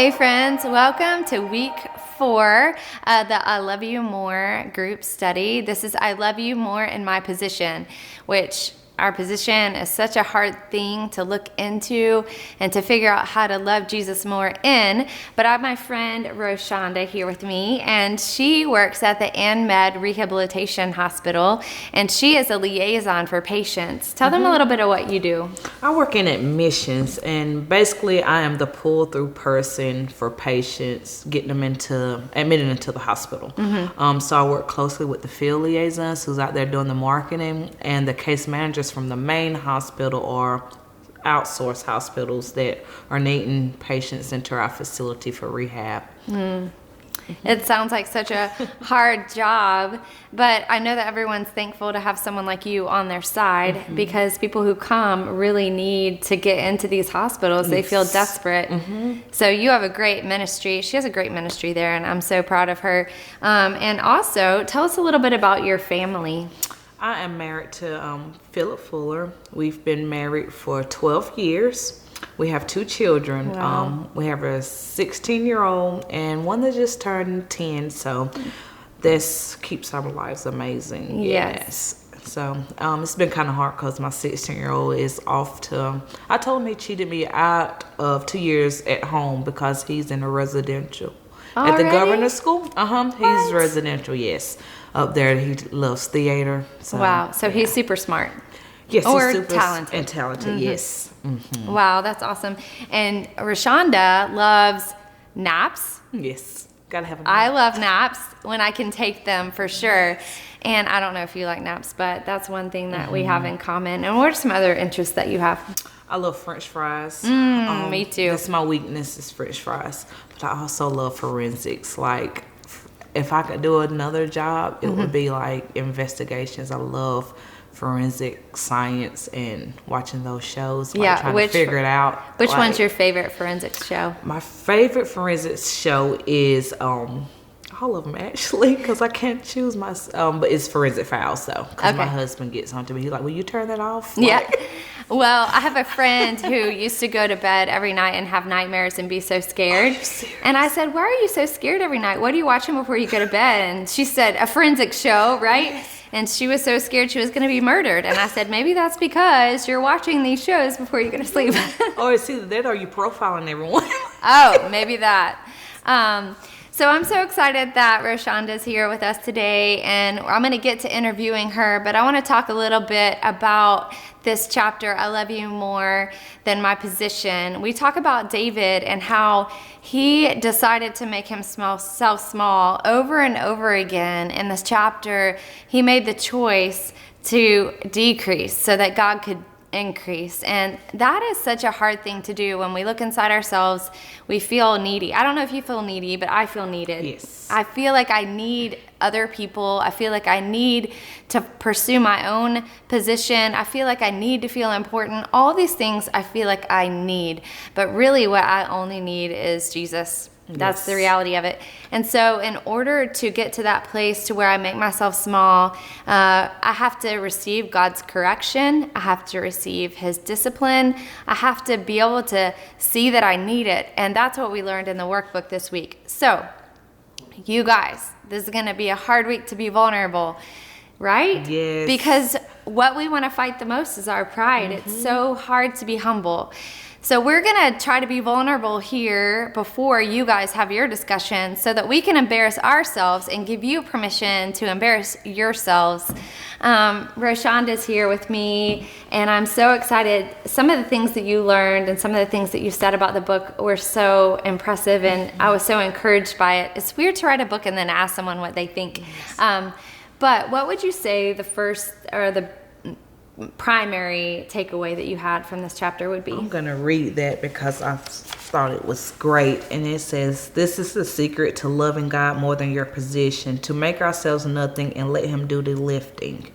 Hey friends, welcome to week 4 of the I Love You More group study. This is I Love You More in My Position, which our position is such a hard thing to look into and to figure out how to love Jesus more in. But I have my friend Roshanda here with me, and she works at the ANMED Rehabilitation Hospital, and she is a liaison for patients. Tell them a little bit of what you do. I work in admissions, and basically I am the pull-through person for patients, getting them admitted into the hospital. So I work closely with the field liaisons who's out there doing the marketing, and the case managers from the main hospital or outsourced hospitals that are needing patients into our facility for rehab. It sounds like such a hard job, but I know that everyone's thankful to have someone like you on their side because people who come really need to get into these hospitals. They feel desperate. So you have a great ministry. She has a great ministry there, and I'm so proud of her. And also, tell us a little bit about your family. I am married to Philip Fuller. We've been married for 12 years. We have 2 children. Wow. We have a 16-year-old and one that just turned 10. So this keeps our lives amazing. Yes. So it's been kind of hard because my 16-year-old is off to. I told him he cheated me out of 2 years at home because he's in a residential at the governor's school. He's residential. Yes. Up there, he loves theater. So, Wow. So he's super smart. Yes, Or he's super talented. and talented. Yes. Wow, that's awesome. And Roshanda loves naps. Yes. Gotta have a I nap. love naps when I can take them for sure. And I don't know if you like naps, but that's one thing that we have in common. And what are some other interests that you have? I love French fries. Me too. That's my weakness is French fries. But I also love forensics. Like, if I could do another job, it would be like investigations. I love forensic science and watching those shows. Like trying to figure it out. Which one's your favorite forensics show? My favorite forensics show is all of them actually, because I can't choose my. But it's Forensic Files though, because my husband gets onto me. He's like, "Will you turn that off?" Yeah. Well, I have a friend who used to go to bed every night and have nightmares and be so scared. And I said, "Why are you so scared every night? What are you watching before you go to bed?" And she said, "A forensic show, right?" Yes. And she was so scared she was going to be murdered. And I said, maybe that's because you're watching these shows before you go to sleep. Or it's either that or you profiling everyone. Oh, maybe that. So I'm so excited that Roshanda's here with us today, and I'm going to get to interviewing her, but I want to talk a little bit about this chapter, I Love You More Than My Position. We talk about David and how he decided to make himself small over and over again. In this chapter, he made the choice to decrease so that God could increase. And that is such a hard thing to do. When we look inside ourselves, we feel needy. I don't know if you feel needy, but I feel needed. Yes. I feel like I need other people. I feel like I need to pursue my own position. I feel like I need to feel important. All these things I feel like I need. But really what I only need is Jesus. That's the reality of it. And so in order to get to that place to where I make myself small, I have to receive God's correction. I have to receive his discipline. I have to be able to see that I need it. And that's what we learned in the workbook this week. So you guys, this is going to be a hard week to be vulnerable, right? Yes. Because what we want to fight the most is our pride. It's so hard to be humble. So we're going to try to be vulnerable here before you guys have your discussion so that we can embarrass ourselves and give you permission to embarrass yourselves. Roshanda's here with me, and I'm so excited. Some of the things that you learned and some of the things that you said about the book were so impressive, and I was so encouraged by it. It's weird to write a book and then ask someone what they think. Yes. But what would you say the first or the primary takeaway that you had from this chapter would be? I'm going to read that because I thought it was great. And it says, "This is the secret to loving God more than your position, to make ourselves nothing and let him do the lifting."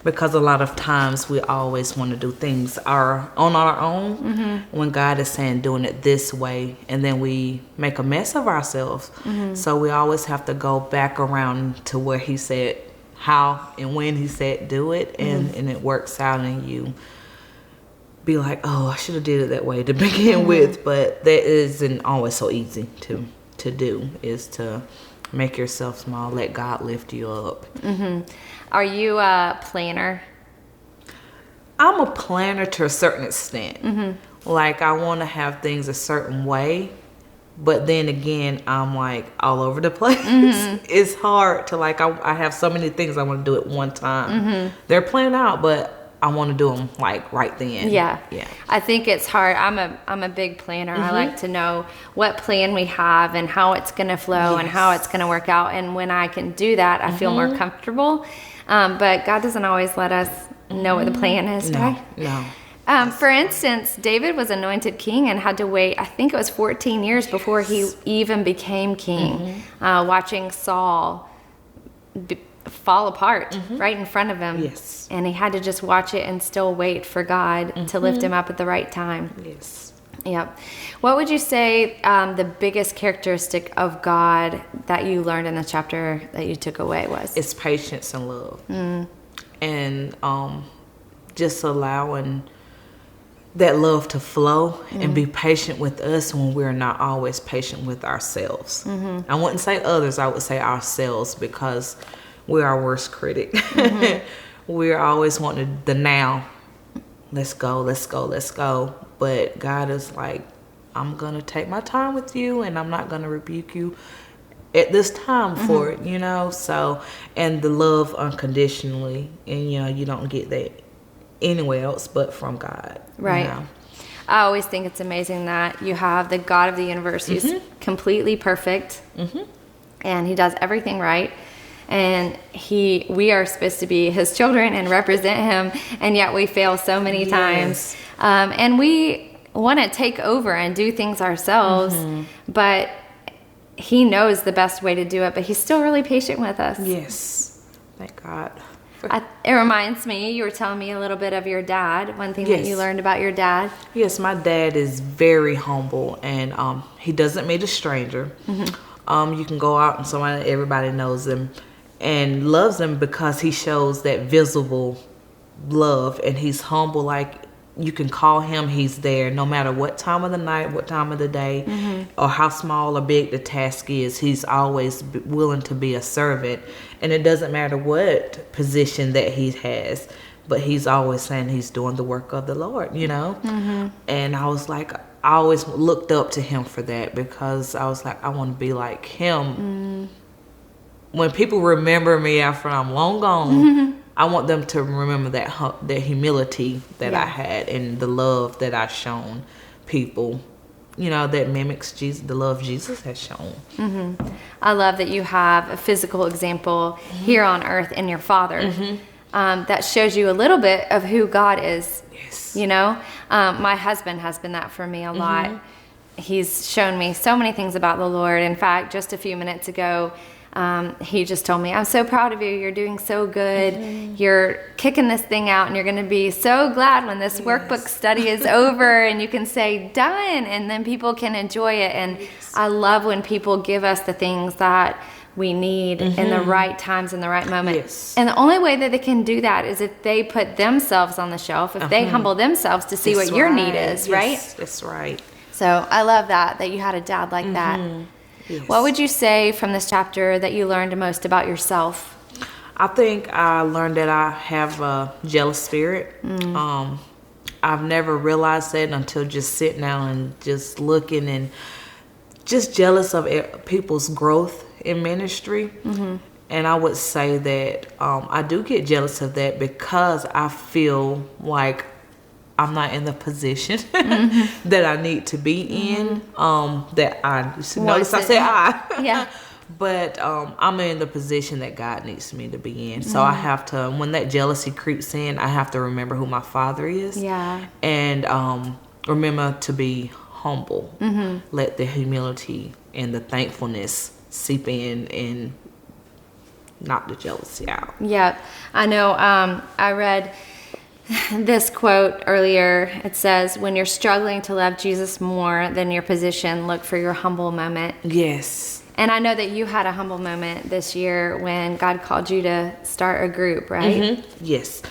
Because a lot of times we always want to do things on our own when God is saying doing it this way, and then we make a mess of ourselves. So we always have to go back around to where he said how and when he said do it, and it works out, and you be like, oh, I should have did it that way to begin with. But that isn't always so easy to do, is to make yourself small, let God lift you up. Are you a planner? I'm a planner to a certain extent. Like, I want to have things a certain way, but then again, I'm like all over the place. It's hard to, like, I have so many things I want to do at one time. They're planned out, but I want to do them like right then. Yeah. Yeah. I think it's hard. I'm a big planner. I like to know what plan we have and how it's going to flow and how it's going to work out. And when I can do that, I feel more comfortable. But God doesn't always let us know what the plan is, right? No. For instance, David was anointed king and had to wait, I think it was 14 years before he even became king, watching Saul fall apart right in front of him. Yes. And he had to just watch it and still wait for God to lift him up at the right time. Yes. Yep. What would you say the biggest characteristic of God that you learned in the chapter that you took away was? It's patience and love. And just allowing that love to flow and be patient with us when we're not always patient with ourselves. I wouldn't say others, I would say ourselves, because we're our worst critic. We're always wanting the now. Let's go, let's go, let's go. But God is like, I'm going to take my time with you, and I'm not going to rebuke you at this time for it, you know? So, and the love unconditionally, and, you know, you don't get that anywhere else but from God. Right. You know? I always think it's amazing that you have the God of the universe who's completely perfect, and he does everything right. And we are supposed to be his children and represent him, and yet we fail so many times. And we want to take over and do things ourselves, but he knows the best way to do it, but he's still really patient with us. Yes. Thank God. It reminds me, you were telling me a little bit of your dad, one thing that you learned about your dad. Yes, my dad is very humble, and he doesn't meet a stranger. You can go out and everybody knows him and loves him because he shows that visible love, and he's humble. Like, you can call him, he's there no matter what time of the night, what time of the day, or how small or big the task is. He's always willing to be a servant, and it doesn't matter what position that he has, but he's always saying he's doing the work of the Lord, you know? And I was like, I always looked up to him for that, because I was like, I want to be like him. When people remember me after I'm long gone, I want them to remember that humility that I had, and the love that I've shown people, you know, that mimics Jesus, the love Jesus has shown. I love that you have a physical example here on earth in your father that shows you a little bit of who God is. Yes. You know, my husband has been that for me a lot. He's shown me so many things about the Lord. In fact, just a few minutes ago, he just told me, I'm so proud of you. You're doing so good. You're kicking this thing out, and you're going to be so glad when this workbook study is over and you can say done, and then people can enjoy it. And I love when people give us the things that we need in the right times, in the right moment. And the only way that they can do that is if they put themselves on the shelf, if they humble themselves to see what your need is, right? That's right. So I love that you had a dad like that. Yes. What would you say from this chapter that you learned most about yourself? I think I learned that I have a jealous spirit. I've never realized that until just sitting down and just looking, and just jealous of people's growth in ministry. And I would say that I do get jealous of that, because I feel like I'm not in the position that I need to be in. That I notice I said I. But I'm in the position that God needs me to be in. So I have to, when that jealousy creeps in, I have to remember who my father is. And remember to be humble. Let the humility and the thankfulness seep in and knock the jealousy out. Yep. I know I read this quote earlier. It says, when you're struggling to love Jesus more than your position, look for your humble moment. Yes. And I know that you had a humble moment this year when God called you to start a group, right? Yes.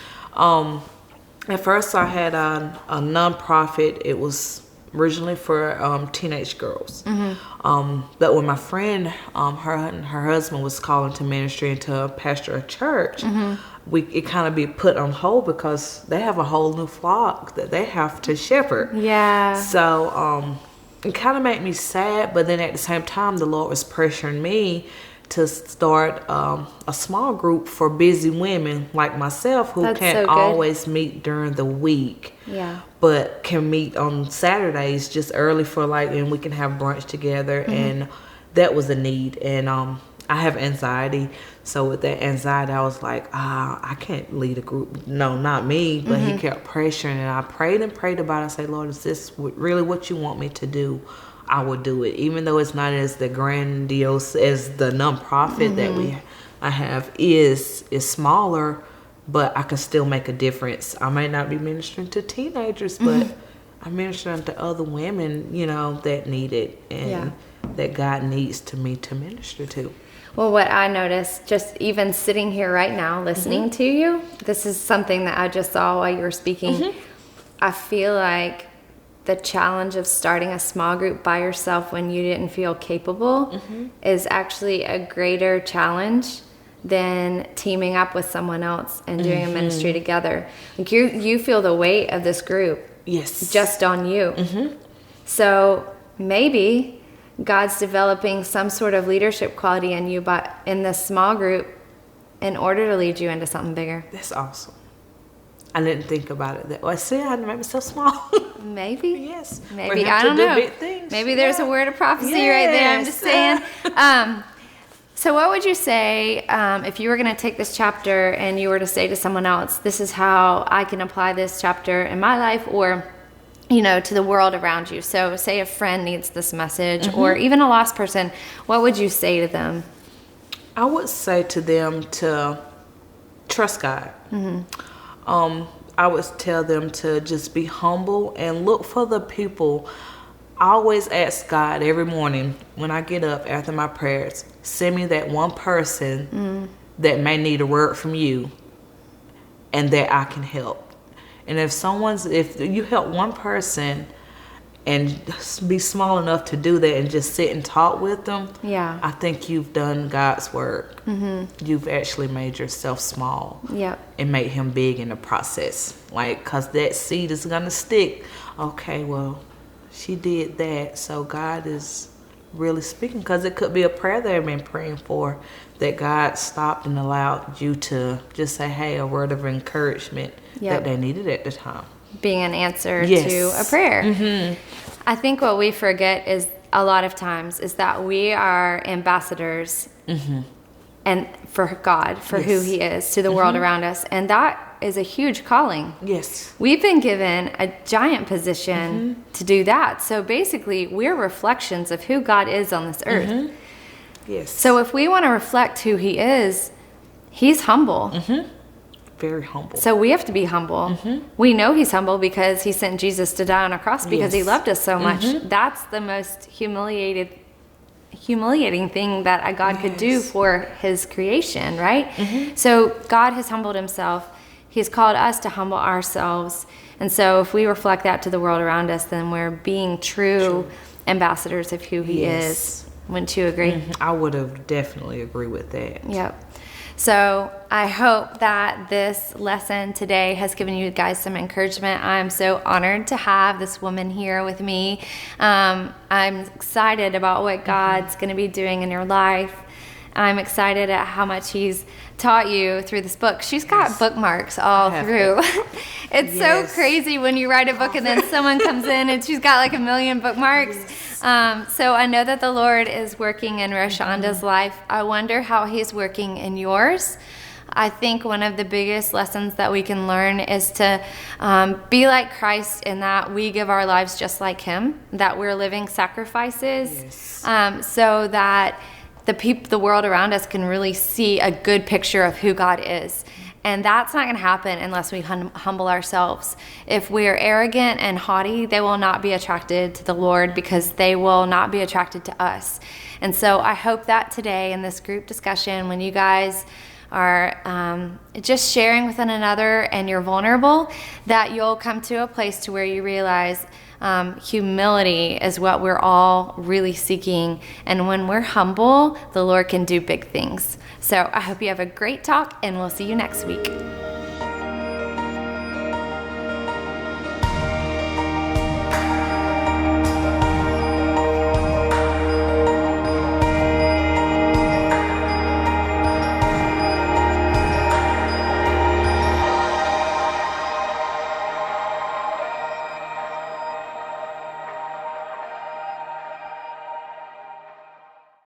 At first, I had a nonprofit. It was originally for teenage girls. But when my friend, her husband was calling to ministry and to pastor a church, it kind of be put on hold because they have a whole new flock that they have to shepherd. Yeah. So it kind of made me sad, but then at the same time, the Lord was pressuring me to start a small group for busy women like myself who can't always meet during the week. Yeah. But can meet on Saturdays just early for and we can have brunch together. And that was a need. And I have anxiety. So with that anxiety, I was like, I can't lead a group. No, not me. But he kept pressuring, and I prayed and prayed about it. I said, Lord, is this really what you want me to do? I will do it, even though it's not as the grandiose as the nonprofit that I have is smaller, but I can still make a difference. I may not be ministering to teenagers, but I'm ministering to other women, that need it and that God needs me to minister to. Well, what I noticed, just even sitting here right now, listening to you, this is something that I just saw while you were speaking. I feel like the challenge of starting a small group by yourself when you didn't feel capable is actually a greater challenge than teaming up with someone else and doing a ministry together. Like you feel the weight of this group just on you. So maybe God's developing some sort of leadership quality in you, but in this small group in order to lead you into something bigger. That's awesome. I didn't think about it that way. See, I made myself small. Maybe. Yes. Maybe. I don't know. Big things. Maybe there's a word of prophecy right there. I'm just saying. So what would you say if you were going to take this chapter and you were to say to someone else, this is how I can apply this chapter in my life, or to the world around you? So say a friend needs this message or even a lost person, what would you say to them? I would say to them to trust God. I would tell them to just be humble and look for the people. I always ask God every morning when I get up after my prayers, send me that one person that may need a word from you and that I can help. And if you help one person and be small enough to do that and just sit and talk with them, I think you've done God's work. You've actually made yourself small and made him big in the process. Because that seed is going to stick. Okay, well, she did that. So God is really speaking, because it could be a prayer they've been praying for that God stopped and allowed you to just say, hey, a word of encouragement that they needed at the time. Being an answer to a prayer. I think what we forget is a lot of times is that we are ambassadors and for God, for who he is to the world around us. And that is a huge calling. Yes. We've been given a giant position to do that. So basically, we're reflections of who God is on this earth. Yes. So if we want to reflect who he is, he's humble. Very humble. So we have to be humble. We know he's humble because he sent Jesus to die on a cross because he loved us so much. That's the most humiliating thing that God could do for his creation, right? So God has humbled himself. He's called us to humble ourselves. And so if we reflect that to the world around us, then we're being true ambassadors of who he is. Wouldn't you agree? I would have definitely agree with that. Yep. So I hope that this lesson today has given you guys some encouragement. I'm so honored to have this woman here with me. I'm excited about what God's going to be doing in your life. I'm excited at how much he's taught you through this book. She's got bookmarks all through. It's so crazy when you write a book and then someone comes in and she's got like 1 million bookmarks. So I know that the Lord is working in Roshanda's life. I wonder how he's working in yours. I think one of the biggest lessons that we can learn is to be like Christ in that we give our lives just like him, that we're living sacrifices, so that the world around us can really see a good picture of who God is. And that's not going to happen unless we humble ourselves. If we're arrogant and haughty, they will not be attracted to the Lord because they will not be attracted to us. And so I hope that today in this group discussion, when you guys are just sharing with one another and you're vulnerable, that you'll come to a place to where you realize humility is what we're all really seeking. And when we're humble, the Lord can do big things. So I hope you have a great talk, and we'll see you next week.